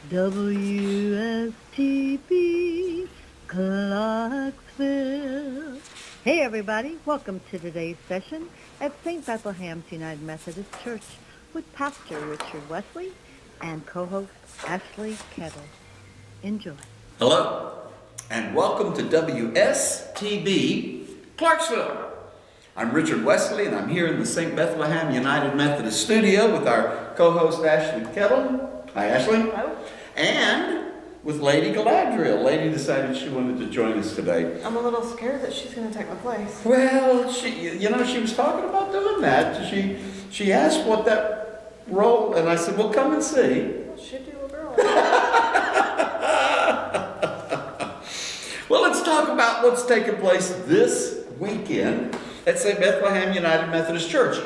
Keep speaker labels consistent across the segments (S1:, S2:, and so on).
S1: WSTB, Clarksville. Hey everybody, welcome to today's session at St. Bethlehem's United Methodist Church with Pastor Richard Wesley and co-host Ashley Kettle. Enjoy.
S2: Hello, and welcome to WSTB, Clarksville. I'm Richard Wesley, and I'm here in the St. Bethlehem United Methodist studio with our co-host Ashley Kettle. Hi, Ashley.
S3: Hello.
S2: And with Lady Galadriel. Lady decided she wanted to join us today.
S3: I'm a little scared that she's going to take my place.
S2: Well, she was talking about doing that. She asked what that role, and I said, well, come and see.
S3: Well, should do a girl.
S2: Well, let's talk about what's taking place this weekend at St. Bethlehem United Methodist Church.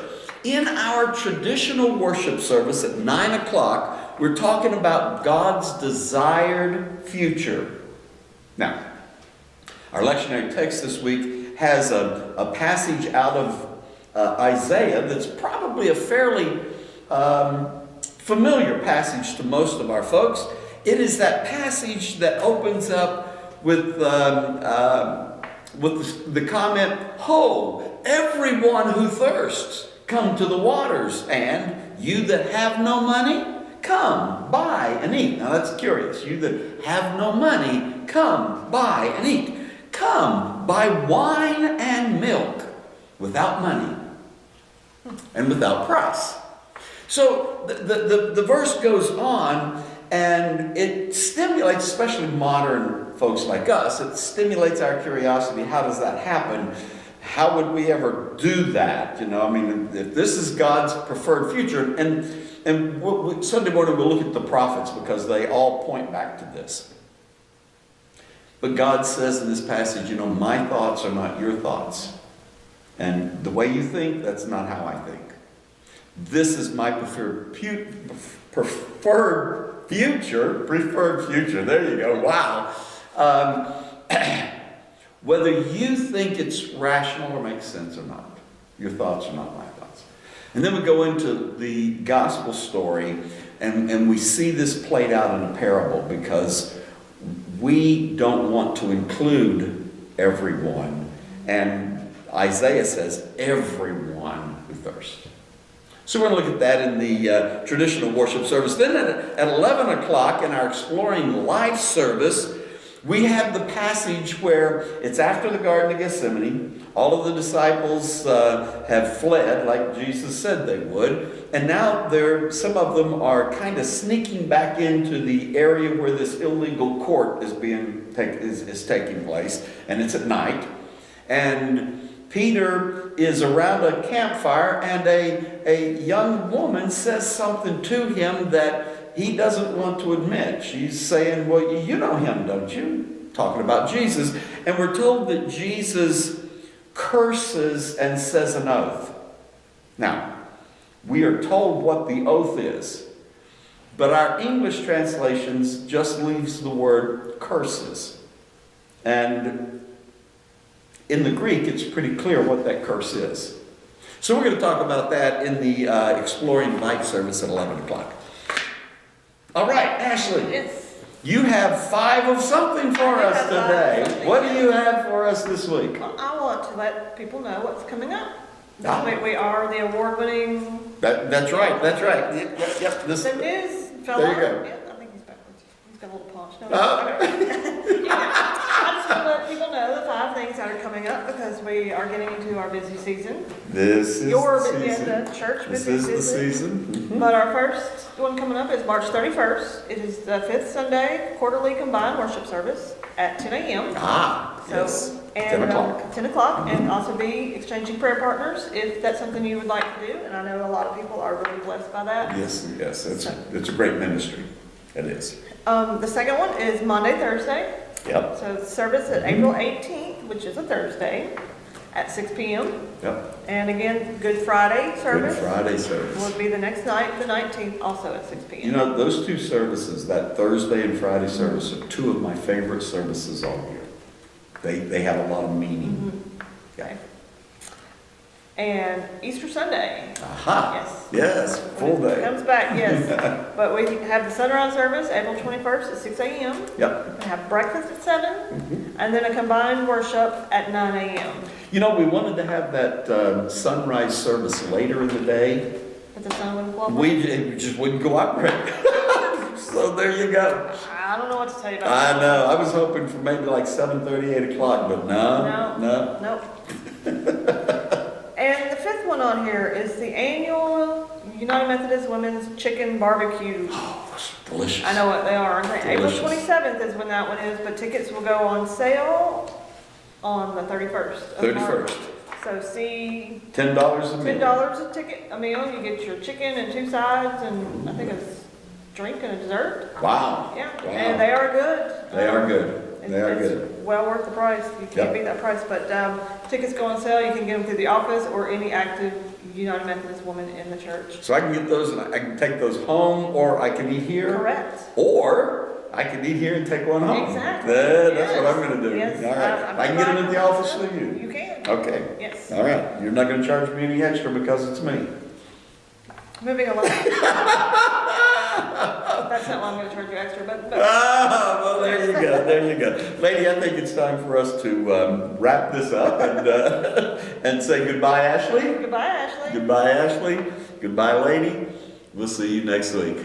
S2: In our traditional worship service at 9 o'clock, we're talking about God's desired future. Now, our lectionary text this week has a passage out of Isaiah that's probably a fairly familiar passage to most of our folks. It is that passage that opens up with the comment, "Ho, everyone who thirsts, come to the waters, and you that have no money, come, buy and eat." Now that's curious. You that have no money, come, buy and eat. Come, buy wine and milk without money and without price. So the verse goes on, and it stimulates, especially modern folks like us, it stimulates our curiosity. How does that happen? How would we ever do that? If this is God's preferred future, and Sunday morning we'll look at the prophets because they all point back to this. But God says in this passage, my thoughts are not your thoughts. And the way you think, that's not how I think. This is my preferred future. There you go. Wow. Whether you think it's rational or makes sense or not, your thoughts are not my thoughts. And then we go into the gospel story, and we see this played out in a parable because we don't want to include everyone. And Isaiah says, everyone who thirsts. So we're going to look at that in the traditional worship service. Then at 11 o'clock in our Exploring Life service, we have the passage where it's after the Garden of Gethsemane. All of the disciples have fled like Jesus said they would. And now some of them are kind of sneaking back into the area where this illegal court is taking place. And it's at night. And Peter is around a campfire, and a young woman says something to him that he doesn't want to admit. She's saying, well, you know him, don't you? Talking about Jesus. And we're told that Jesus curses and says an oath. Now, we are told what the oath is, but our English translations just leaves the word curses. And in the Greek, it's pretty clear what that curse is. So we're going to talk about that in the Exploring Life service at 11 o'clock. All right, Ashley,
S3: Yes.
S2: you have 5 of something for us today. What do you have for us this week?
S3: Well, I want to let people know what's coming up. This week we are the award-winning...
S2: That's right. Yep.
S3: The news fella.
S2: There you go.
S3: Yeah, I think he's backwards. He's got a little punch. No,
S2: Oh.
S3: okay. I just want to let people know the 5 things that are coming up because we are getting into our busy season.
S2: This is
S3: Your
S2: the
S3: busy
S2: season.
S3: the church
S2: This
S3: busy
S2: is the
S3: season.
S2: season.
S3: But our first one coming up is March 31st. It is the 5th Sunday quarterly combined worship service at 10 a.m.
S2: Yes.
S3: And
S2: 10 o'clock.
S3: 10 o'clock, and also be exchanging prayer partners if that's something you would like to do. And I know a lot of people are really blessed by that.
S2: Yes. It's a great ministry. It is.
S3: The second one is Monday, Thursday.
S2: Yep.
S3: So service at April 18th, which is a Thursday, at 6 p.m.
S2: Yep.
S3: And again, Good Friday service.
S2: Good Friday service.
S3: Would be the next night, the 19th, also at 6 p.m.
S2: Those 2 services, that Thursday and Friday service, are 2 of my favorite services all year. They have a lot of meaning.
S3: Mm-hmm.
S2: Yeah.
S3: and Easter Sunday.
S2: Aha.
S3: Yes.
S2: Yes, full
S3: When it
S2: day.
S3: comes back, yes. But we have the sunrise service, April 21st at 6 a.m.
S2: Yep.
S3: We have breakfast at 7, and then a combined worship at 9 a.m.
S2: You know, we wanted to have that sunrise service later in the day.
S3: But the sun wouldn't cooperate.
S2: It just wouldn't cooperate. So there you go.
S3: I don't know what to tell you about
S2: I
S3: that.
S2: know. I was hoping for maybe like 7:30, 8 o'clock, but no.
S3: Nope. And the fifth one on here is the annual United Methodist Women's Chicken Barbecue.
S2: Oh, that's delicious.
S3: I know what they are, aren't they? April
S2: Delicious.
S3: 27th is when that one is, but tickets will go on sale on the 31st. of March.
S2: 31st.
S3: So see,
S2: $10 a meal.
S3: $10 a ticket, a meal, you get your chicken and 2 sides, and I think it's drink and a dessert.
S2: Wow.
S3: Yeah,
S2: Wow.
S3: and they are good.
S2: They are good. They are
S3: It's
S2: good.
S3: well worth the price. You can't
S2: Yep.
S3: beat that price. But tickets go on sale. You can get them through the office or any active United Methodist woman in the church.
S2: So I can get those and I can take those home, or I can eat here.
S3: Correct.
S2: Or I can eat here and take one home.
S3: Exactly.
S2: That's what I'm gonna do.
S3: Yes.
S2: All right.
S3: I've
S2: I can get them at the
S3: tried
S2: office
S3: myself.
S2: with you.
S3: You can.
S2: Okay.
S3: Yes.
S2: All right. You're not gonna charge me any extra because it's me.
S3: Moving along. That's not why I'm going to charge you extra, but
S2: Ah, well, there you go. There you go. Lady, I think it's time for us to wrap this up and, and say goodbye, Ashley.
S3: goodbye, Ashley.
S2: Goodbye, Ashley. Goodbye, lady. We'll see you next week.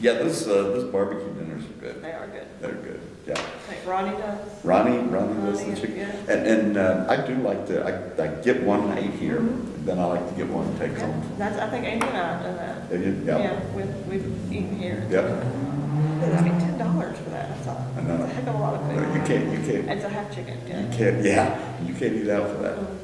S2: Yeah, those barbecue dinners are good.
S3: They are good.
S2: They're good. Yeah.
S3: I think Ronnie does.
S2: Ronnie does the
S3: Ronnie,
S2: chicken.
S3: yeah.
S2: And I do like to, I get one I eat here, then I like to get one and take
S3: Yeah,
S2: home.
S3: that's, I think Amy and I have done that.
S2: Yeah.
S3: Yeah, we've eaten here.
S2: Yep.
S3: I mean, $10 for that, that's
S2: I know.
S3: a heck of a lot of food.
S2: You can't,
S3: It's a half chicken,
S2: you
S3: yeah.
S2: can't, yeah, you can't eat out for that.
S3: Mm.